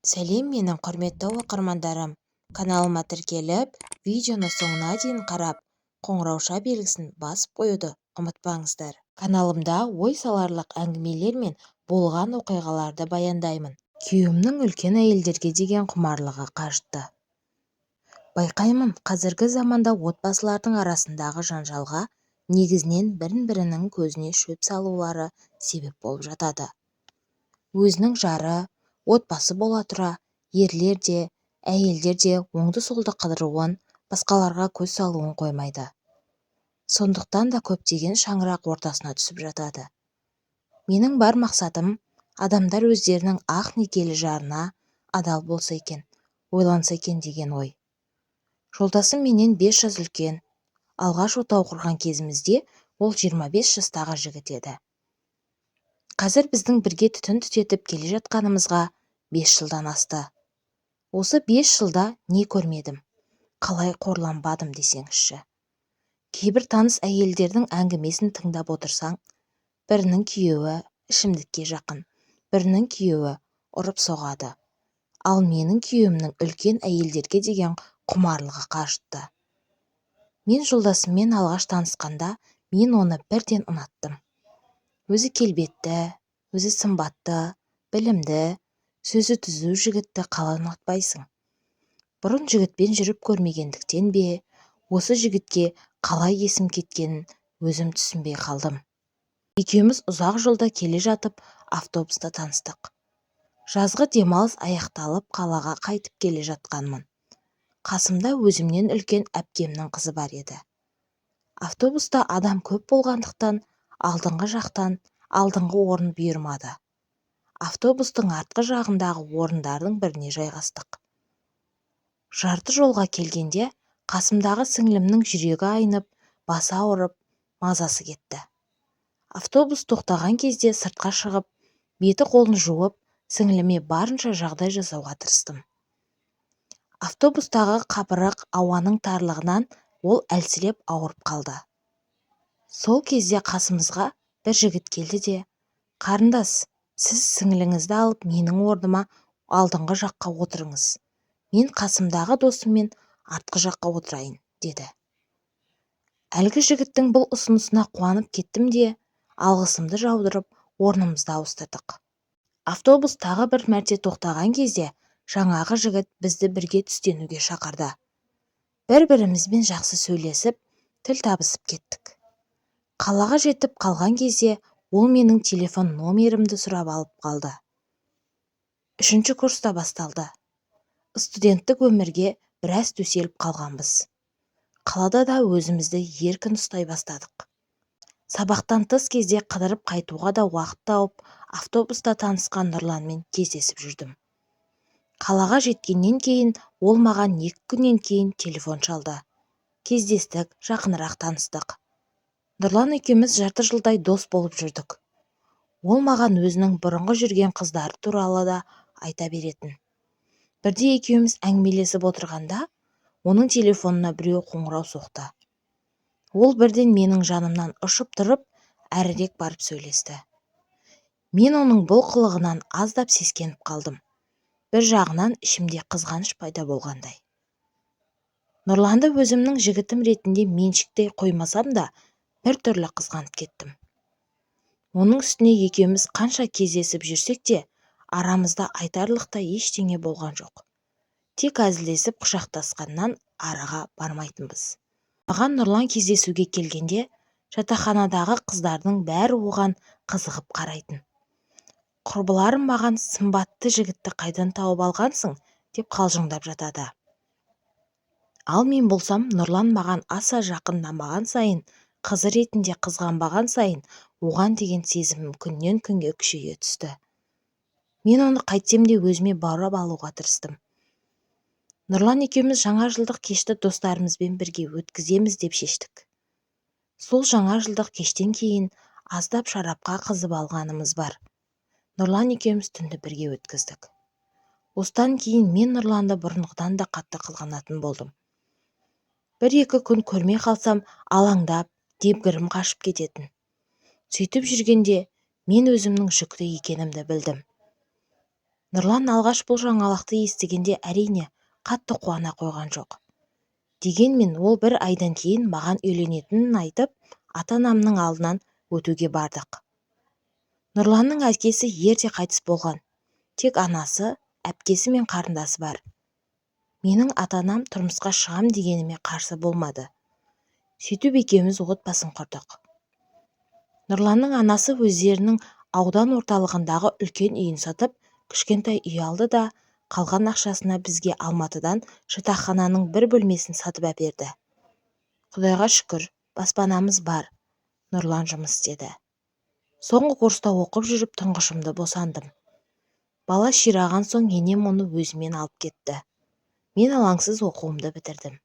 Сәлем менің құрметті оқырмандарым. Каналыма тіркеліп, видеоны соңына дейін қарап, қоңырауша белгісін басып қоюды ұмытпаңыздар. Каналымда ой саларлық әңгімелер мен болған оқиғаларды баяндаймын. Күйеуімнің үлкен әйелдерге деген құмарлығы қажытты. Байқаймын, қазіргі заманда отбасылардың арасындағы жанжалға негізінен бірін-бірінің көзіне шөп салулары себеп болып жатады. Өзінің жары, отбасы бола тұра, ерлер де, әйелдер де оңды-солды қыдыруын, басқаларға көз салуын қоймайды. Сондықтан да көптеген шаңырақ ортасына түсіп жатады. Менің бар мақсатым, адамдар өздерінің ақ некелі жарына адал болса екен, ойланса екен деген ой. Жолдасым менен 5 жас үлкен. Алғаш отау құрған кезімізде ол 25 жастағы жігіт еді. Қазір біздің бірге түтін түтетіп келе жатқанымызға 5 жылдан асты. Осы 5 жылда не көрмедім, қалай қорланбадым десеңізші. Кейбір таныс әйелдердің әңгімесін тыңдап отырсаң, бірінің күйеуі ішімдікке жақын, бірінің күйеуі ұрып соғады. Ал менің күйеуімнің үлкен әйелдерге деген құмарлығы қажытты. Мен жолдасыммен алғаш танысқанда мен оны бірден ұнаттым. Өзі келбетті, өзі сымбатты, білімді, сөзі түзу жігітті қалай ұнатпайсың? Бұрын жігітпен жүріп көрмегендіктен бе, осы жігітке қалай есім кеткенін өзім түсінбей қалдым. Екеуміз ұзақ жолда келе жатып автобуста таныстық. Жазғы демалыс аяқталып қалаға қайтып келе жатқанмын. Қасымда өзімнен үлкен әпкемнің қызы бар еді. Автобуста адам көп болғандықтан алдыңғы жақтан алдыңғы орын бұйырмады. Автобустың артқы жағындағы орындардың біріне жайғастық. Жарты жолға келгенде қасымдағы сіңлімнің жүрегі айнып, басы ауырып, мазасы кетті. Автобус тоқтаған кезде сыртқа шығып, беті қолын жуып, сіңліме барынша жағдай жасауға тырыстым. Автобустағы қапырық ауаның тарлығынан ол әлсіреп ауырып қалды. Сол кезде қасымызға бір жігіт келді де, «Қарындас, сіз сіңліңізді алып менің орныма алдыңғы жаққа отырыңыз. Мен қасымдағы досыммен артқы жаққа отырайын», деді. Әлгі жігіттің бұл ұсынысына қуанып кеттім де, алғысымды жаудырып, орнымызды ауыстырдық. Автобус тағы бір мәрте тоқтаған кезде жаңағы жігіт бізді бірге түстенуге шақырды. Бір-бірімізбен жақсы сөйлесіп, тіл табысып кеттік. Қалаға жетіп қалған кезде ол менің телефон номерімді сұрап алып қалды. 3-ші курста басталды. Студенттік өмірге біраз төселіп қалғанбыз. Қалада да өзімізді еркін ұстай бастадық. Сабақтан тыс кезде қыдырып қайтуға да уақыт тауып, автобуста танысқан Нұрланмен кездесіп жүрдім. Қалаға жеткеннен кейін ол маған 2 күннен кейін телефон шалды. Кездестік, жақынырақ таныстық. Нұрлан екеуміз жарты жылдай дос болып жүрдік. Ол маған өзінің бұрынғы жүрген қыздары туралы да айта беретін. Бірде екеуміз әңгімелесіп отырғанда, оның телефонына біреу қоңырау соқты. Ол бірден менің жанымнан ұшып тұрып, әрірек барып сөйлесті. Мен оның бұл қылығынан аздап сескеніп қалдым. Бір жағынан ішімде қызғаныш пайда болғандай. Нұрланды өзімнің жігітім ретінде меншіктей қоймасам да, бір түрлі қызғанып кеттім. Оның үстіне екеуміз қанша кездесіп жүрсек те, арамызда айтарлықтай ештеңе болған жоқ. Тек әзілдесіп құшақтасқаннан араға бармайтынбыз. Маған Нұрлан кездесуге келгенде, жатақханадағы қыздардың бәрі оған қызығып қарайтын. Құрбыларым маған сымбатты жігітті қайдан тауып алғансың деп қалжыңдап жатады. Ал мен болсам, Нұрлан маған аса жақындамаған сайын, қызы ретінде қызғанбаған сайын, оған деген сезімім күннен күнге күшейе түсті. Мен оны қайтсем де өзіме баурап алуға тырыстым. Нұрлан екеуміз жаңа жылдық кешті достарымызбен бірге өткіземіз деп шештік. Сол жаңа жылдық кештен кейін аздап шарапқа қызып алғанымыз бар. Нұрлан екеуміз түнді бірге өткіздік. Осыдан кейін мен Нұрланды бұрынғыдан да қатты қызғанатын болдым. 1-2 күн көрмей қалсам, алаңдап, дебгірім қашып кететін. Сөйтіп жүргенде мен өзімнің жүкті екенімді білдім. нұрлан алғаш бұл жаңалықты естігенде әрине қатты қуана қойған жоқ. Дегенмен ол бір айдан кейін маған үйленетінін айтып, ата-анамның алдынан өтуге бардық. Нұрланның әкесі ерте қайтыс болған. Тек анасы, әпкесі мен қарындасы бар. Менің ата-анам тұрмысқа шығам дегеніме қарсы болмады. Сөйтіп екеуміз отбасын құрдық. Нұрланның анасы өздерінің аудан орталығындағы үлкен үйін сатып, кішкентай үй алды да, қалған ақшасына бізге Алматыдан жатақхананың бір бөлмесін сатып әперді. Құдайға шүкір, баспанамыз бар. Нұрлан жұмыс істеді. Соңғы курста оқып жүріп тұңғышымды босандым. Бала шираған соң енем оны өзімен алып кетті. Мен алаңсыз оқуымды бітірдім.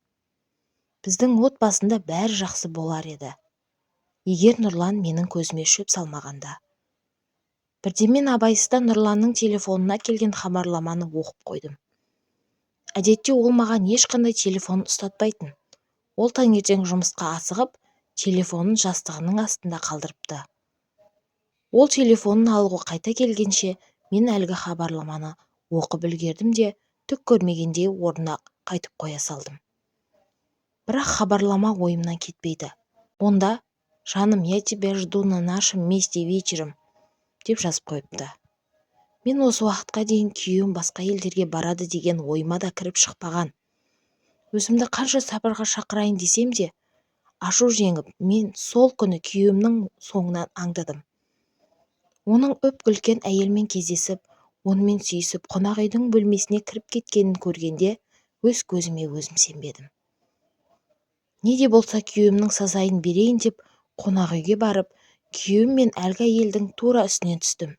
Біздің отбасында бәрі жақсы болар еді, егер Нұрлан менің көзіме шөп салмағанда. Бірде мен абайсызда Нұрланның телефонына келген хабарламаны оқып қойдым. Әдетте ол маған ешқандай телефон ұстатпайтын. Ол таңертең жұмысқа асығып, телефонын жастығының астында қалдырыпты. Ол телефонын алуға қайта келгенше, мен әлгі хабарламаны оқып үлгердім де, түк көрмегендей орнына қайтып қоя салдым. Бірақ хабарлама ойымнан кетпейді. Онда «Жаным, я тебя жду на нашем месте вечером» деп жазып қойыпты. Мен осы уақытқа дейін күйеуім басқа елдерге барады деген ойыма да кіріп шықпаған. Өзімді қанша сабырға шақырайын десем де, ашу жеңіп, мен сол күні күйеуімнің соңынан аңдыдым. Оның өп-үлкен әйелмен кездесіп, онымен сүйісіп, қонақ үйдің бөлмесіне кіріп кеткенін көргенде, өз көзіме өзім сенбедім. Не де болса күйеуімнің сазайын берейін деп, қонақ үйге барып, күйеуім мен әлгі әйелдің тура үстінен түстім.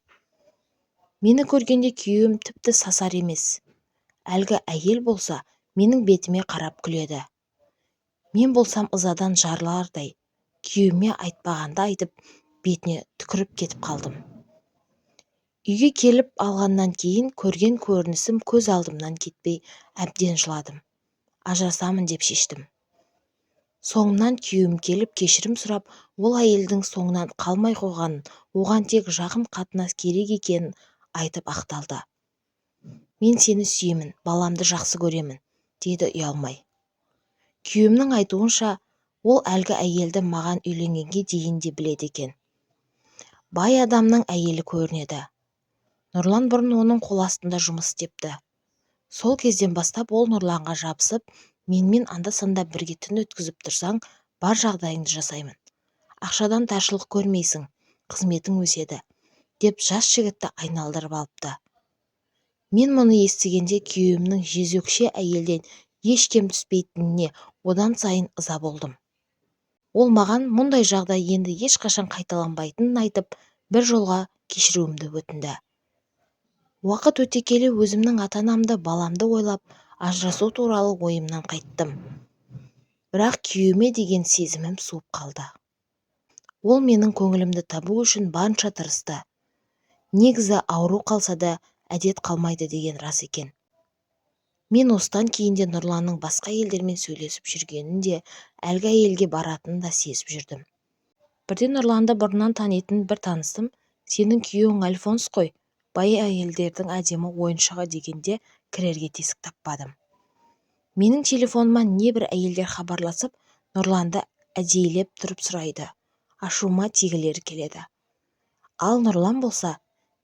Мені көргенде күйеуім тіпті сасар емес. Әлгі әйел болса, менің бетіме қарап күледі. Мен болсам ызадан жарылардай, күйеуіме айтпағанды айтып, бетіне түкіріп кетіп қалдым. Үйге келіп алғаннан кейін көрген көрінісім көз алдымнан кетпей, әбден жыладым. Ажырасамын деп шештім. Соңымнан күйеуім келіп кешірім сұрап, ол әйелдің соңынан қалмай қойғанын, оған тек жақын қатынас керек екенін айтып ақталды. Мен сені сүйемін, баламды жақсы көремін, деді ұялмай. Күйеуімнің айтуынша, ол әлгі әйелді маған үйленгенге дейін де біледі екен. Бай адамның әйелі көрінеді. Нұрлан бұрын оның қол астында жұмыс істепті. Сол кезден бастап ол Нұрланға жабысып, менімен анда-санда бірге түн өткізіп тұрсаң, бар жағдайыңды жасаймын. Ақшадан таршылық көрмейсің, қызметің өседі, деп жас жігітті айналдырып алыпты. Мен мұны естігенде күйеуімнің жезөкше әйелден еш кем түспейтініне одан сайын ыза болдым. Ол маған мұндай жағдай енді ешқашан қайталанбайтынын айтып, бір жолға кешіруімді өтінді. Уақыт өте келе өзімнің ата-анамды, баламды ойлап, ажырасу туралы ойымнан қайттым. Бірақ күйеуіме деген сезімім суып қалды. Ол менің көңілімді табу үшін барынша тырысты. Негізі ауру қалса да әдет қалмайды деген рас екен. Мен осыдан кейін де Нұрланның басқа елдермен сөйлесіп жүргенін де, әлгі әйелге баратынын да сезіп жүрдім. Бірде Нұрланды бұрыннан танитын бір таныстым, сенің күйеуің Альфонс қой, бай әйелдердің әдемі ойыншығы дегенде кірерге тесік таппадым. Менің телефоныма небір әйелдер хабарласып, Нұрланды әдейілеп тұрып сұрайды. Ашуыма тигілері келеді. Ал Нұрлан болса,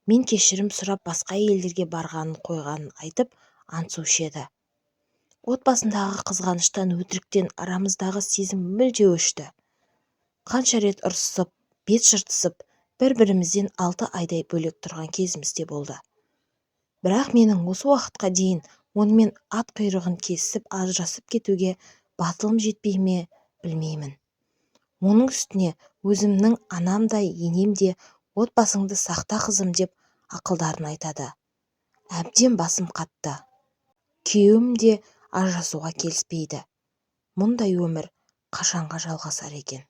мен кешірім сұрап басқа әйелдерге барғанын қойғанын айтып, аңсушы еді. Отбасындағы қызғаныштан, өтіріктен арамыздағы сезім мүлде өшті. Қанша рет ұрсысып, бет жыртысып, бір-бірімізден 6 айдай бөлек тұрған кезіміз де болды. Бірақ менің осы уақытқа дейін онымен ат құйрығын кесіп ажырасып кетуге батылым жетпей ме, білмеймін. Оның үстіне өзімнің анам да енем де отбасыңды сақта қызым деп ақылдарын айтады. Әбден басым қатты. Күйеуім де ажырасуға келіспейді. Мұндай өмір қашанға жалғасар екен?